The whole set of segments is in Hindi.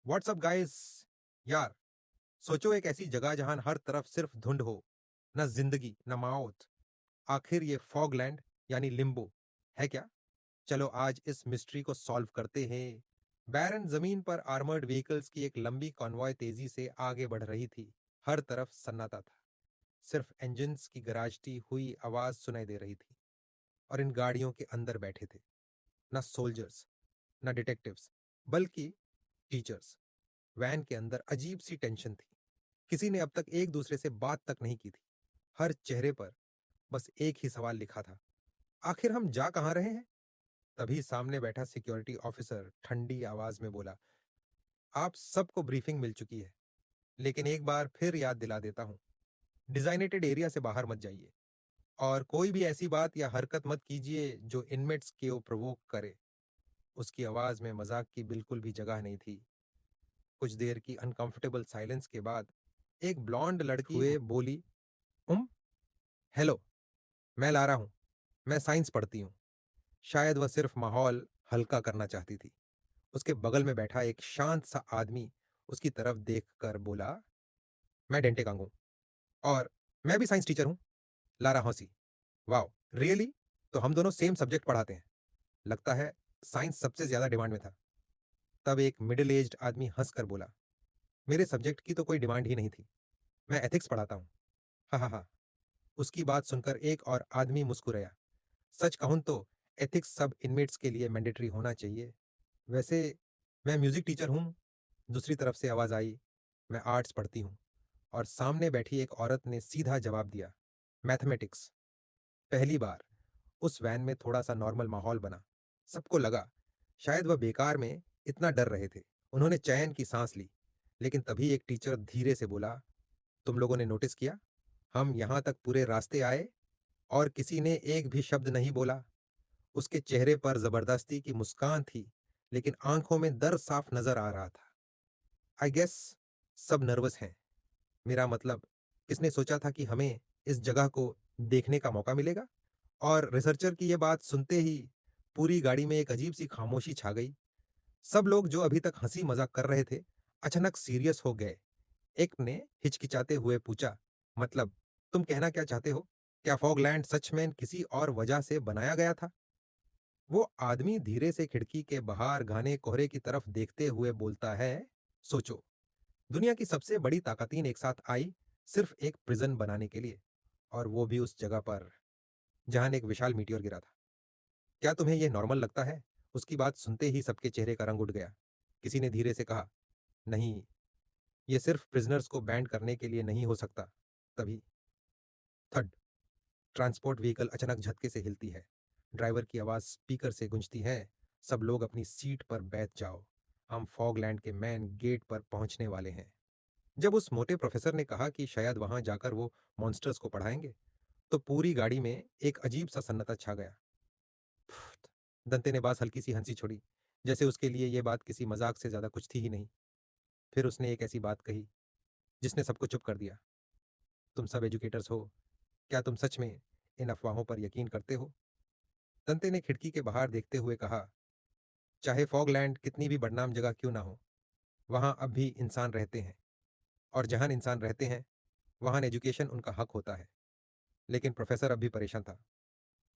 WhatsApp guys. यार, सोचो एक ऐसी जगह जहां हर तरफ सिर्फ धुंध हो, ना जिंदगी ना मौत। आखिर ये फॉगलैंड यानी लिम्बो है क्या? चलो आज इस मिस्ट्री को सॉल्व करते हैं। बैरन जमीन पर आर्मर्ड व्हीकल्स की एक लंबी कॉन्वॉय तेजी से आगे बढ़ रही थी। हर तरफ सन्नाटा था। सिर्फ इंजन्स की गराजती हुई आवाज सुनाई दे रही थी। और इन गाड़ियों के अंदर बैठे थे ना सोल्जर्स, ना डिटेक्टिव्स, बल्कि टीचर्स। वैन के अंदर अजीब सी टेंशन थी। किसी ने अब तक एक दूसरे से बात तक नहीं की थी। हर चेहरे पर बस एक ही सवाल लिखा था, आखिर हम जा कहां रहे हैं? तभी सामने बैठा सिक्योरिटी ऑफिसर ठंडी आवाज में बोला, आप सबको ब्रीफिंग मिल चुकी है, लेकिन एक बार फिर याद दिला देता हूं, डिजाइनेटेड एरिया से बाहर मत जाइए और कोई भी ऐसी बात या हरकत मत कीजिए जो इनमेट्स को प्रोवोक करे। उसकी आवाज में मजाक की बिल्कुल भी जगह नहीं थी। कुछ देर की अनकंफर्टेबल साइलेंस के बाद एक ब्लॉन्ड लड़की हुए बोली, उम हेलो, मैं लारा हूं, मैं साइंस पढ़ती हूँ। शायद वह सिर्फ माहौल हल्का करना चाहती थी। उसके बगल में बैठा एक शांत सा आदमी उसकी तरफ देखकर बोला, मैं डेंटे कांग हूँ और मैं भी साइंस टीचर हूँ। लारा हंसी, वाओ, रियली? तो हम दोनों सेम सब्जेक्ट पढ़ाते हैं। लगता है साइंस सबसे ज्यादा डिमांड में था। तब एक मिडिल एज्ड आदमी हंसकर बोला, मेरे सब्जेक्ट की तो कोई डिमांड ही नहीं थी, मैं एथिक्स पढ़ाता हूँ। हा हा हा। उसकी बात सुनकर एक और आदमी मुस्कुराया। सच कहूं तो एथिक्स सब इनमेट्स के लिए मैंडेटरी होना चाहिए। वैसे मैं म्यूजिक टीचर हूं। दूसरी तरफ से आवाज आई, मैं आर्ट्स पढ़ती हूं। और सामने बैठी एक औरत ने सीधा जवाब दिया, मैथमेटिक्स। पहली बार उस वैन में थोड़ा सा नॉर्मल माहौल बना। सबको लगा शायद वह बेकार में इतना डर रहे थे। उन्होंने चैन की सांस ली। लेकिन तभी एक टीचर धीरे से बोला, तुम लोगों ने नोटिस किया, हम यहां तक पूरे रास्ते आए और किसी ने एक भी शब्द नहीं बोला। उसके चेहरे पर जबरदस्ती की मुस्कान थी, लेकिन आंखों में डर साफ नजर आ रहा था। आई गेस सब नर्वस हैं। मेरा मतलब, किसने सोचा था कि हमें इस जगह को देखने का मौका मिलेगा? और रिसर्चर की यह बात सुनते ही पूरी गाड़ी में एक अजीब सी खामोशी छा गई। सब लोग जो अभी तक हंसी मजाक कर रहे थे, अचानक सीरियस हो गए। एक ने हिचकिचाते हुए पूछा, मतलब, तुम कहना क्या चाहते हो? क्या फॉगलैंड सच में किसी और वजह से बनाया गया था? वो आदमी धीरे से खिड़की के बाहर घने कोहरे की तरफ देखते हुए बोलता है, सोचो, दुनिया की सबसे बड़ी ताकतीन एक साथ आई सिर्फ एक प्रिजन बनाने के लिए, और वो भी उस जगह पर जहां एक विशाल मीटियोर गिरा था। क्या तुम्हें यह नॉर्मल लगता है? उसकी बात सुनते ही सबके चेहरे का रंग उठ गया। किसी ने धीरे से कहा, नहीं, ये सिर्फ प्रिजनर्स को बैंड करने के लिए नहीं हो सकता। तभी थर्ड ट्रांसपोर्ट व्हीकल अचानक झटके से हिलती है। ड्राइवर की आवाज स्पीकर से गूंजती है, सब लोग अपनी सीट पर बैठ जाओ, हम फॉगलैंड के मैन गेट पर पहुंचने वाले हैं। जब उस मोटे प्रोफेसर ने कहा कि शायद वहां जाकर वो मॉन्स्टर्स को पढ़ाएंगे, तो पूरी गाड़ी में एक अजीब सा सन्नाटा छा गया। दंते ने बात हल्की सी हंसी छोड़ी, जैसे उसके लिए यह बात किसी मजाक से ज्यादा कुछ थी ही नहीं। फिर उसने एक ऐसी बात कही जिसने सबको चुप कर दिया, तुम सब एजुकेटर्स हो, क्या तुम सच में इन अफवाहों पर यकीन करते हो? दंते ने खिड़की के बाहर देखते हुए कहा, चाहे फॉगलैंड कितनी भी बदनाम जगह क्यों ना हो, वहां अब भी इंसान रहते हैं। और जहां इंसान रहते हैं, वहां एजुकेशन उनका हक होता है। लेकिन प्रोफेसर अब भी परेशान था।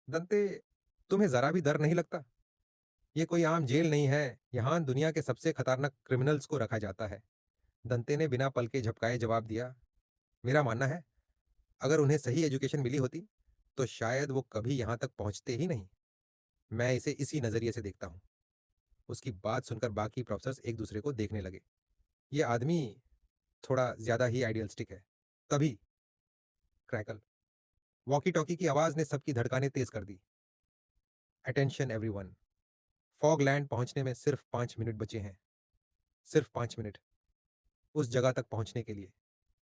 दंते, तुम्हें जरा भी डर नहीं लगता? ये कोई आम जेल नहीं है, यहाँ दुनिया के सबसे खतरनाक क्रिमिनल्स को रखा जाता है। दंते ने बिना पल के झपकाए जवाब दिया, मेरा मानना है, अगर उन्हें सही एजुकेशन मिली होती तो शायद वो कभी यहाँ तक पहुंचते ही नहीं। मैं इसे इसी नजरिए से देखता हूँ। उसकी बात सुनकर बाकी प्रोफेसर्स एक दूसरे को देखने लगे। ये आदमी थोड़ा ज्यादा ही आइडियलिस्टिक है। तभी क्रैकल, वॉकी टॉकी की आवाज ने सबकी धड़कनें तेज कर दी। अटेंशन एवरीवन, फॉगलैंड पहुंचने में सिर्फ 5 मिनट बचे हैं। सिर्फ 5 मिनट, उस जगह तक पहुंचने के लिए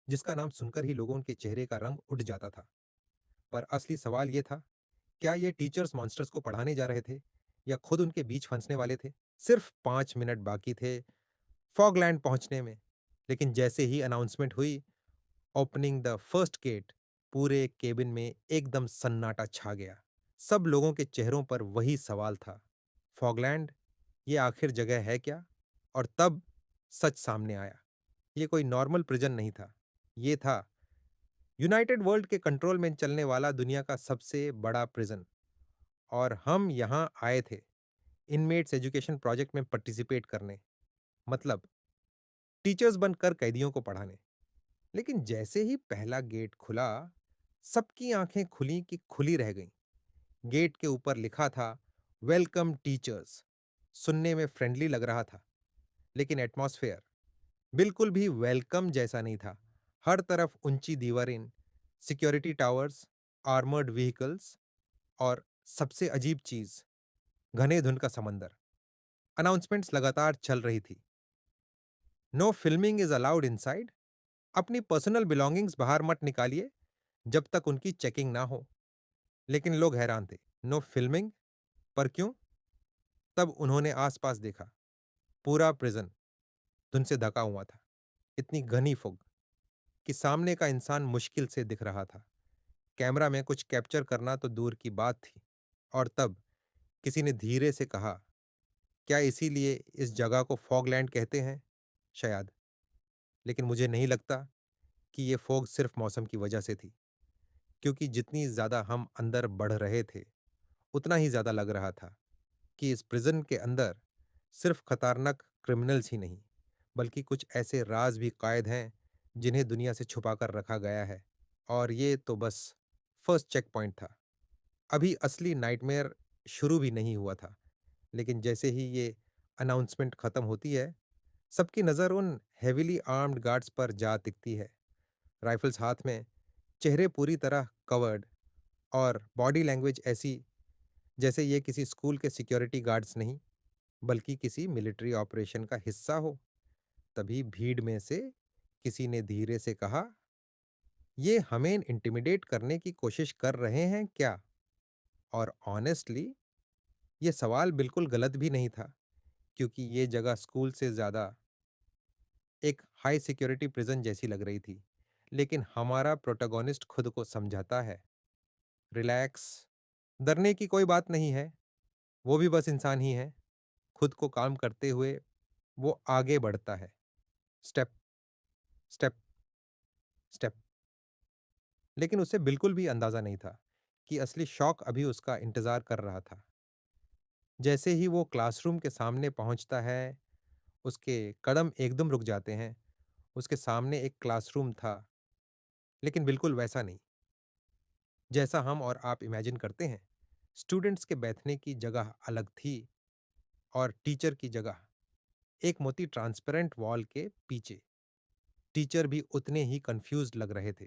जिसका नाम सुनकर ही लोगों के चेहरे का रंग उठ जाता था। पर असली सवाल यह था, क्या ये टीचर्स मॉन्स्टर्स को पढ़ाने जा रहे थे या खुद उनके बीच फंसने वाले थे? सिर्फ 5 मिनट बाकी थे फॉगलैंड पहुंचने में। लेकिन जैसे ही अनाउंसमेंट हुई, ओपनिंग द फर्स्ट गेट, पूरे केबिन में एकदम सन्नाटा छा गया। सब लोगों के चेहरों पर वही सवाल था, फॉगलैंड ये आखिर जगह है क्या? और तब सच सामने आया। ये कोई नॉर्मल प्रिजन नहीं था। ये था यूनाइटेड वर्ल्ड के कंट्रोल में चलने वाला दुनिया का सबसे बड़ा प्रिजन। और हम यहाँ आए थे इनमेट्स एजुकेशन प्रोजेक्ट में पार्टिसिपेट करने, मतलब टीचर्स बनकर कैदियों को पढ़ाने। लेकिन जैसे ही पहला गेट खुला, सबकी आंखें खुली कि खुली रह गईं। गेट के ऊपर लिखा था, वेलकम टीचर्स। सुनने में फ्रेंडली लग रहा था, लेकिन एटमॉस्फेयर बिल्कुल भी वेलकम जैसा नहीं था। हर तरफ ऊंची दीवारें, सिक्योरिटी टावर्स, आर्मर्ड व्हीकल्स और सबसे अजीब चीज, घने धुंध का समंदर। अनाउंसमेंट्स लगातार चल रही थी। No filming is allowed inside. अपनी पर्सनल बिलोंगिंग्स बाहर मत निकालिए जब तक उनकी चेकिंग ना हो। लेकिन लोग हैरान थे। No filming? पर क्यों? तब उन्होंने आसपास देखा। पूरा प्रिजन धुंध से ढका हुआ था। इतनी घनी फॉग कि सामने का इंसान मुश्किल से दिख रहा था। कैमरा में कुछ कैप्चर करना तो दूर की बात थी। और तब किसी ने धीरे से कहा, क्या इसीलिए इस जगह को फॉगलैंड कहते हैं? शायद। लेकिन मुझे नहीं लगता कि ये फॉग सिर्फ मौसम की वजह से थी, क्योंकि जितनी ज्यादा हम अंदर बढ़ रहे थे, उतना ही ज्यादा लग रहा था कि इस प्रिजन के अंदर सिर्फ खतरनाक क्रिमिनल्स ही नहीं, बल्कि कुछ ऐसे राज भी कायद हैं जिन्हें दुनिया से छुपा कर रखा गया है। और ये तो बस फर्स्ट चेक पॉइंट था। अभी असली नाइटमेयर शुरू भी नहीं हुआ था। लेकिन जैसे ही ये अनाउंसमेंट खत्म होती है, सबकी नज़र उन हेविली आर्म्ड गार्ड्स पर जा टिकती है, राइफल्स हाथ में, चेहरे पूरी तरह कवर्ड, और बॉडी लैंग्वेज ऐसी जैसे ये किसी स्कूल के सिक्योरिटी गार्ड्स नहीं, बल्कि किसी मिलिट्री ऑपरेशन का हिस्सा हो। तभी भीड़ में से किसी ने धीरे से कहा, ये हमें इंटिमिडेट करने की कोशिश कर रहे हैं क्या? और ऑनेस्टली ये सवाल बिल्कुल गलत भी नहीं था, क्योंकि ये जगह स्कूल से ज्यादा एक हाई सिक्योरिटी प्रिजन जैसी लग रही थी। लेकिन हमारा प्रोटोगोनिस्ट खुद को समझाता है, रिलैक्स, डरने की कोई बात नहीं है, वो भी बस इंसान ही है। खुद को काम करते हुए वो आगे बढ़ता है, स्टेप स्टेप स्टेप। लेकिन उसे बिल्कुल भी अंदाजा नहीं था कि असली शौक अभी उसका इंतजार कर रहा था। जैसे ही वो क्लासरूम के सामने पहुंचता है, उसके कदम एकदम रुक जाते हैं। उसके सामने एक क्लासरूम था, लेकिन बिल्कुल वैसा नहीं जैसा हम और आप इमेजिन करते हैं। स्टूडेंट्स के बैठने की जगह अलग थी, और टीचर की जगह एक मोटी ट्रांसपेरेंट वॉल के पीछे। टीचर भी उतने ही कंफ्यूज्ड लग रहे थे।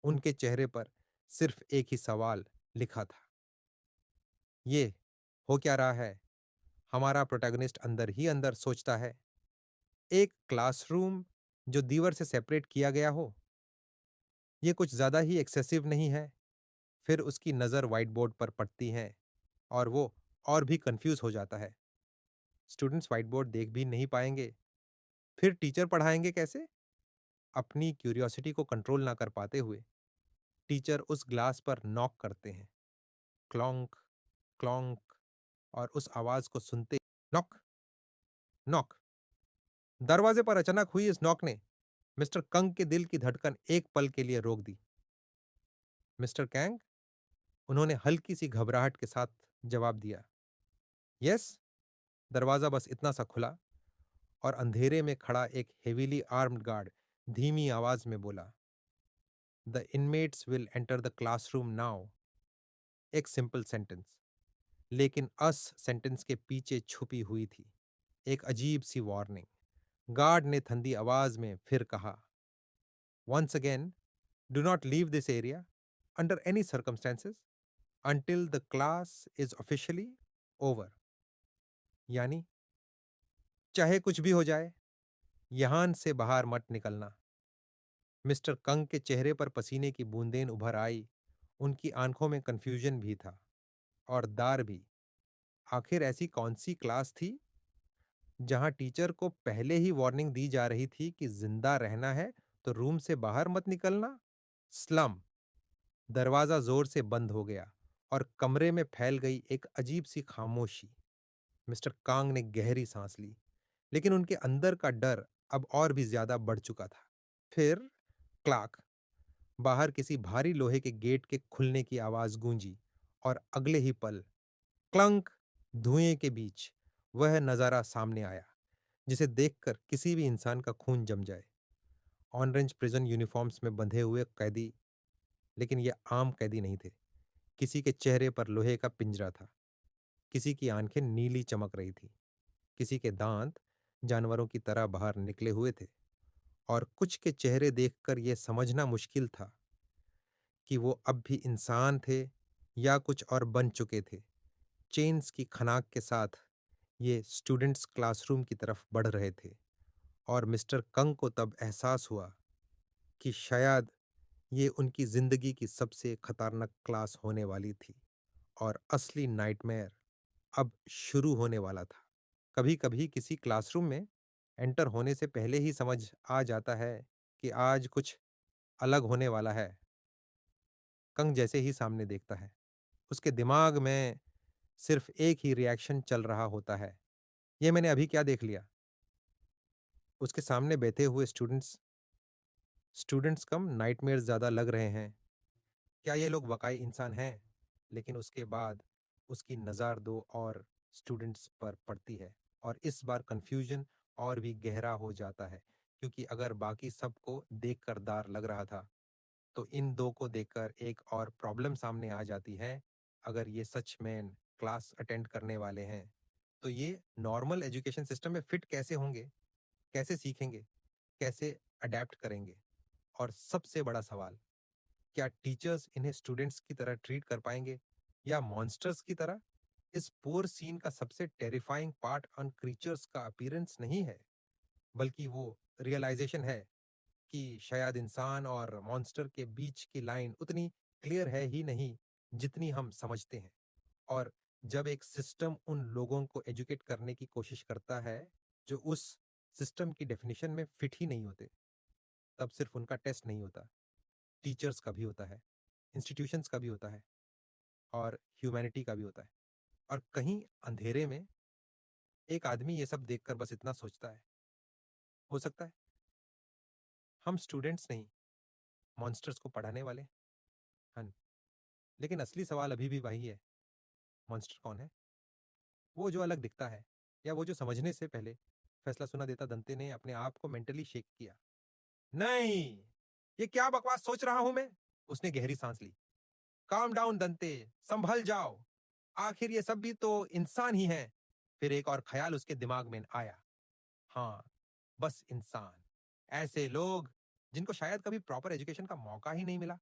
उनके चेहरे पर सिर्फ एक ही सवाल लिखा था, ये हो क्या रहा है? हमारा प्रोटैगनिस्ट अंदर ही अंदर सोचता है। एक क्लासरूम जो दीवार से सेपरेट किया गया हो, ये कुछ ज्यादा ही एक्सेसिव नहीं है? फिर उसकी नज़र व्हाइट बोर्ड पर पड़ती है, और वो और भी कंफ्यूज हो जाता है। स्टूडेंट्स व्हाइट बोर्ड देख भी नहीं पाएंगे, फिर टीचर पढ़ाएंगे कैसे? अपनी क्यूरियोसिटी को कंट्रोल ना कर पाते हुए टीचर उस ग्लास पर नॉक करते हैं। क्लॉन्क, क्लॉन्क। और उस आवाज को सुनते, नॉक, नॉक। दरवाजे पर अचानक हुई इस नॉक ने मिस्टर कंग के दिल की धड़कन एक पल के लिए रोक दी। Mister Kang? उन्होंने हल्की सी घबराहट के साथ जवाब दिया। यस। दरवाजा बस इतना सा खुला, और अंधेरे में खड़ा एक हेवीली आर्म्ड गार्ड धीमी आवाज में बोला, the inmates will enter the classroom now. एक सिंपल सेंटेंस, लेकिन अस सेंटेंस के पीछे छुपी हुई थी एक अजीब सी वार्निंग। गार्ड ने ठंडी आवाज में फिर कहा, once again, do not leave this area under any circumstances until the class is officially over। यानी चाहे कुछ भी हो जाए, यहां से बाहर मत निकलना। मिस्टर कंग के चेहरे पर पसीने की बूंदें उभर आई। उनकी आंखों में कंफ्यूजन भी था, और दार भी। आखिर ऐसी कौन सी क्लास थी जहां टीचर को पहले ही वार्निंग दी जा रही थी कि जिंदा रहना है तो रूम से बाहर मत निकलना? स्लम। दरवाजा जोर से बंद हो गया, और कमरे में फैल गई एक अजीब सी खामोशी। मिस्टर कांग ने गहरी सांस ली। लेकिन उनके अंदर का डर अब और भी ज़्यादा बढ़ चुका था। फिर क्लाक बाहर किसी भारी लोहे के गेट के खुलने की आवाज़ गूंजी और अगले ही पल क्लंक धुएं के बीच वह नज़ारा सामने आया जिसे देखकर किसी भी इंसान का खून जम जाए। ऑरेंज प्रिजन यूनिफॉर्म्स में बंधे हुए कैदी, लेकिन ये आम कैदी नहीं थे। किसी के चेहरे पर लोहे का पिंजरा था, किसी की आंखें नीली चमक रही थी, किसी के दांत जानवरों की तरह बाहर निकले हुए थे, और कुछ के चेहरे देखकर यह समझना मुश्किल था कि वो अब भी इंसान थे या कुछ और बन चुके थे। चेन्स की खनाक के साथ ये स्टूडेंट्स क्लासरूम की तरफ बढ़ रहे थे, और मिस्टर कंग को तब एहसास हुआ कि शायद ये उनकी जिंदगी की सबसे खतरनाक क्लास होने वाली थी और असली नाइटमेयर अब शुरू होने वाला था। कभी-कभी किसी क्लासरूम में एंटर होने से पहले ही समझ आ जाता है कि आज कुछ अलग होने वाला है। कंग जैसे ही सामने देखता है, उसके दिमाग में सिर्फ एक ही रिएक्शन चल रहा होता है, ये मैंने अभी क्या देख लिया। उसके सामने बैठे हुए स्टूडेंट्स स्टूडेंट्स कम नाइटमेयर ज़्यादा लग रहे हैं। क्या ये लोग वाकई इंसान हैं? लेकिन उसके बाद उसकी नज़र दो और स्टूडेंट्स पर पड़ती है, और इस बार कन्फ्यूजन और भी गहरा हो जाता है, क्योंकि अगर बाकी सबको देखकर डर लग रहा था, तो इन दो को देखकर एक और प्रॉब्लम सामने आ जाती है। अगर ये सच में क्लास अटेंड करने वाले हैं, तो ये नॉर्मल एजुकेशन सिस्टम में फिट कैसे होंगे? कैसे सीखेंगे? कैसे अडेप्ट करेंगे? और सबसे बड़ा सवाल, क्या टीचर्स इन्हें स्टूडेंट्स की तरह ट्रीट कर पाएंगे या मॉन्स्टर्स की तरह? इस पूर सीन का सबसे टेरिफाइंग पार्ट अन क्रीचर्स का अपीयरेंस नहीं है, बल्कि वो रियलाइजेशन है कि शायद इंसान और मॉन्स्टर के बीच की लाइन उतनी क्लियर है ही नहीं जितनी हम समझते हैं। और जब एक सिस्टम उन लोगों को एजुकेट करने की कोशिश करता है जो उस सिस्टम की डेफिनेशन में फिट ही नहीं होते, तब सिर्फ उनका टेस्ट नहीं होता, टीचर्स का भी होता है, इंस्टीट्यूशंस का भी होता है, और ह्यूमैनिटी का भी होता है। और कहीं अंधेरे में एक आदमी ये सब देखकर बस इतना सोचता है, हो सकता है हम स्टूडेंट्स नहीं, मॉन्स्टर्स को पढ़ाने वाले हैं। लेकिन असली सवाल अभी भी वही है, मॉन्स्टर कौन है? वो जो अलग दिखता है, या वो जो समझने से पहले फैसला सुना देता? दंते ने अपने आप को मेंटली शेक किया। नहीं, ये क्या बकवास सोच रहा हूं मैं? उसने गहरी सांस ली। काम डाउन दंते, संभल जाओ, आखिर ये सब भी तो इंसान ही हैं। फिर एक और ख्याल उसके दिमाग में आया। हाँ, बस इंसान, ऐसे लोग जिनको शायद कभी प्रॉपर एजुकेशन का मौका ही नहीं मिला।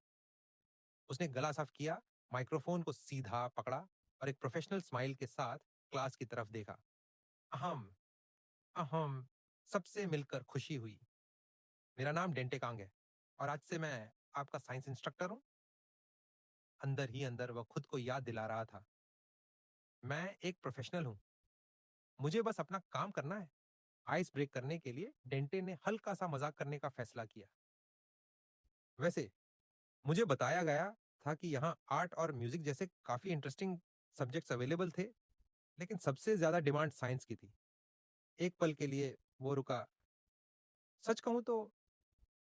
उसने गला साफ किया, माइक्रोफोन को सीधा पकड़ा और एक प्रोफेशनल स्माइल के साथ क्लास की तरफ देखा। अहम, अहम, सबसे मिलकर खुशी हुई। मेरा नाम डेंटे कांग है, और आज से मैं आपका साइंस इंस्ट्रक्टर हूँ। अंदर ही अंदर वह खुद को याद दिला रहा था, मैं एक प्रोफेशनल हूँ, मुझे बस अपना काम करना है। आइस ब्रेक करने के लिए डेंटे ने हल्का सा मजाक करने का फैसला किया। वैसे मुझे बताया गया था कि यहाँ आर्ट और म्यूजिक जैसे काफी इंटरेस्टिंग सब्जेक्ट्स अवेलेबल थे, लेकिन सबसे ज्यादा डिमांड साइंस की थी। एक पल के लिए वो रुका। सच कहूं तो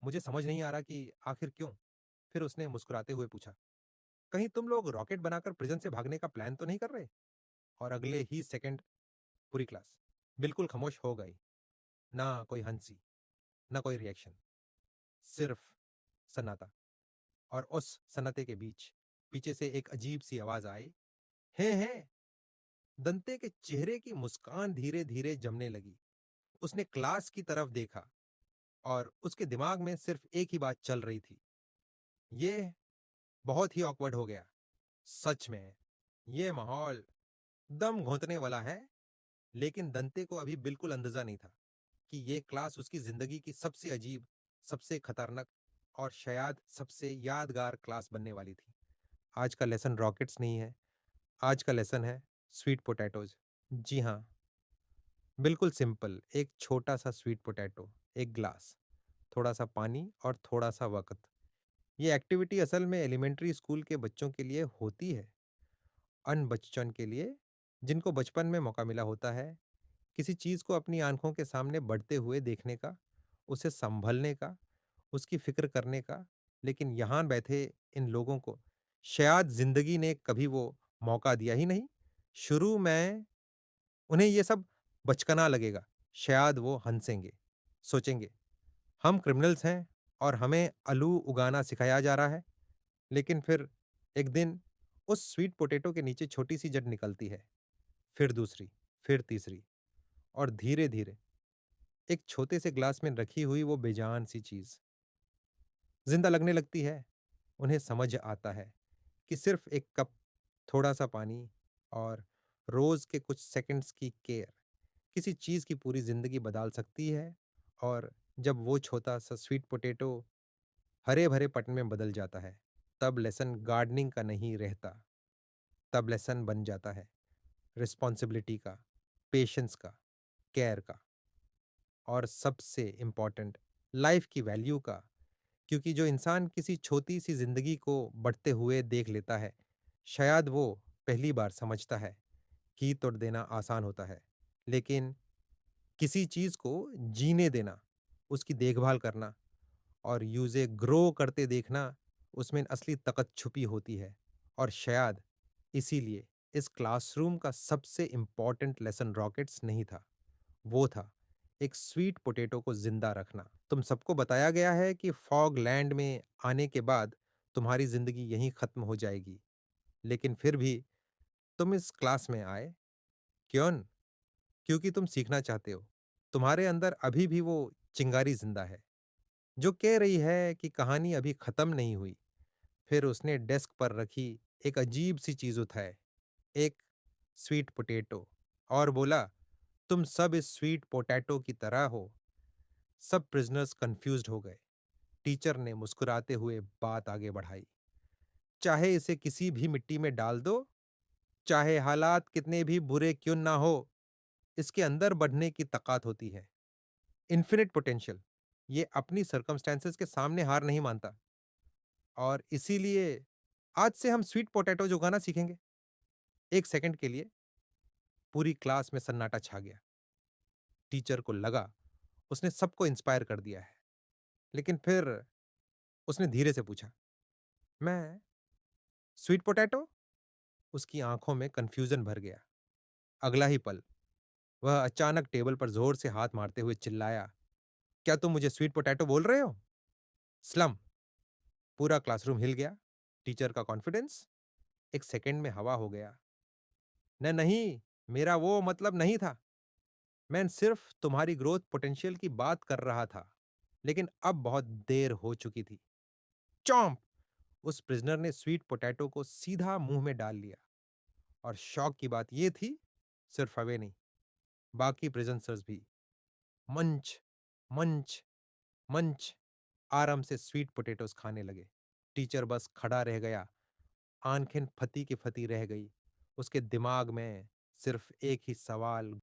मुझे समझ नहीं आ रहा कि आखिर क्यों। फिर उसने मुस्कुराते हुए पूछा, कहीं तुम लोग रॉकेट बनाकर प्रिजन से भागने का प्लान तो नहीं कर रहे? और अगले ही सेकंड पूरी क्लास बिल्कुल खामोश हो गई। ना कोई हंसी, ना कोई रिएक्शन, सिर्फ सन्नाटा। और उस सन्नाटे के बीच पीछे से एक अजीब सी आवाज आई, हे। दंते के चेहरे की मुस्कान धीरे धीरे जमने लगी। उसने क्लास की तरफ देखा, और उसके दिमाग में सिर्फ एक ही बात चल रही थी, ये बहुत ही ऑकवर्ड हो गया। सच में ये माहौल दम घोंटने वाला है। लेकिन दंते को अभी बिल्कुल अंदाजा नहीं था कि ये क्लास उसकी जिंदगी की सबसे अजीब, सबसे खतरनाक और शायद सबसे यादगार क्लास बनने वाली थी। आज का लेसन रॉकेट्स नहीं है, आज का लेसन है स्वीट पोटैटोज। जी हाँ, बिल्कुल सिंपल, एक छोटा सा स्वीट पोटैटो, एक ग्लास, थोड़ा सा पानी और थोड़ा सा वक्त। ये एक्टिविटी असल में एलिमेंट्री स्कूल के बच्चों के लिए होती है, अन बच्चन के लिए, जिनको बचपन में मौका मिला होता है किसी चीज़ को अपनी आँखों के सामने बढ़ते हुए देखने का, उसे सँभलने का, उसकी फ़िक्र करने का, लेकिन यहाँ बैठे इन लोगों को शायद ज़िंदगी ने कभी वो मौका दिया ही नहीं। शुरू में उन्हें ये सब बचकाना लगेगा, शायद वो हँसेंगे, सोचेंगे, हम क्रिमिनल्स हैं और हमें आलू उगाना सिखाया जा रहा है। लेकिन फिर एक दिन उस स्वीट पोटैटो के नीचे छोटी-सी जड़ निकलती है, फिर दूसरी, फिर तीसरी और धीरे-धीरे एक छोटे से ग्लास में रखी हुई वो बेजान-सी चीज़ ज़िंदा लगने लगती है। उन्हें समझ आता है कि सिर्फ़ एक कप, थोड़ा-सा पानी और रोज़ के कुछ सेकंड्स की केयर किसी चीज़ की पूरी ज़िंदगी बदल सकती है। और जब वो छोटा-सा स्वीट पोटैटो हरे-भरे पट में बदल जाता है, तब लेसन गार्डनिंग का नहीं रहता, तब लेसन बन जाता है रिस्पॉन्सिबिलिटी का, पेशेंस का, केयर का और सबसे इम्पोर्टेंट लाइफ़ की वैल्यू का। क्योंकि जो इंसान किसी छोटी-सी ज़िंदगी को बढ़ते हुए देख लेता है, शायद वो पहली बार समझता है कि तोड़ देना आसान होता है, लेकिन किसी चीज़ को जीने देना, उसकी देखभाल करना और उसे ग्रो करते देखना, उसमें असली ताकत छुपी होती है। और शायद इसीलिए इस क्लासरूम का सबसे इम्पोर्टेंट लेसन रॉकेट्स नहीं था, वो था एक स्वीट पोटैटो को ज़िंदा रखना। तुम सबको बताया गया है कि फॉग लैंड में आने के बाद तुम्हारी ज़िंदगी यहीं ख़त्म हो जाएगी, लेकिन फिर भी तुम इस क्लास में आए। क्यों? क्योंकि तुम सीखना चाहते हो। तुम्हारे अंदर अभी भी वो चिंगारी ज़िंदा है, जो कह रही है कि कहानी अभी ख़त्म नहीं हुई। फिर उसने डेस्क पर रखी एक अजीब-सी चीज़ उठाई, एक स्वीट पोटैटो, और बोला, "तुम सब इस स्वीट पोटैटो की तरह हो।" सब प्रिज़नर्स कन्फ्यूज़्ड हो गए। टीचर ने मुस्कुराते हुए बात आगे बढ़ाई, "चाहे इसे किसी भी मिट्टी में डाल दो, चाहे हालात कितने भी बुरे क्यों ना हो, इसके अंदर बढ़ने की ताकत होती है। Infinite potential. ये अपनी सर्कमस्टेंसेस के सामने हार नहीं मानता। और इसीलिए आज से हम स्वीट पोटैटोज़ उगाना सीखेंगे।" 1 सेकंड के लिए पूरी क्लास में सन्नाटा छा गया। टीचर को लगा उसने सबको इंस्पायर कर दिया है। लेकिन फिर उसने धीरे से पूछा, "मैं स्वीट पोटैटो?" उसकी आँखों में कन्फ्यूज़न भर गया। अगला ही पल वह अचानक टेबल पर ज़ोर से हाथ मारते हुए चिल्लाया, "क्या तुम मुझे स्वीट पोटैटो बोल रहे हो?" स्लम्प। पूरा क्लासरूम हिल गया। टीचर का कॉन्फिडेंस एक सेकंड में हवा हो गया। नहीं, मेरा वो मतलब नहीं था। मैं सिर्फ तुम्हारी ग्रोथ पोटेंशियल की बात कर रहा था।" लेकिन अब बहुत देर हो चुकी थी। चॉम्प! उस प्रिजनर ने स्वीट पोटैटो को सीधा मुंह में डाल लिया। और शौक की बात यह थी, सिर्फ अवे नहीं, बाकी प्रिजनर्स भी मंच, मंच, मंच आराम से स्वीट पोटैटोस खाने लगे। टीचर बस खड़ा रह गया, आंखें फटी की फटी रह गई। उसके दिमाग में सिर्फ एक ही सवाल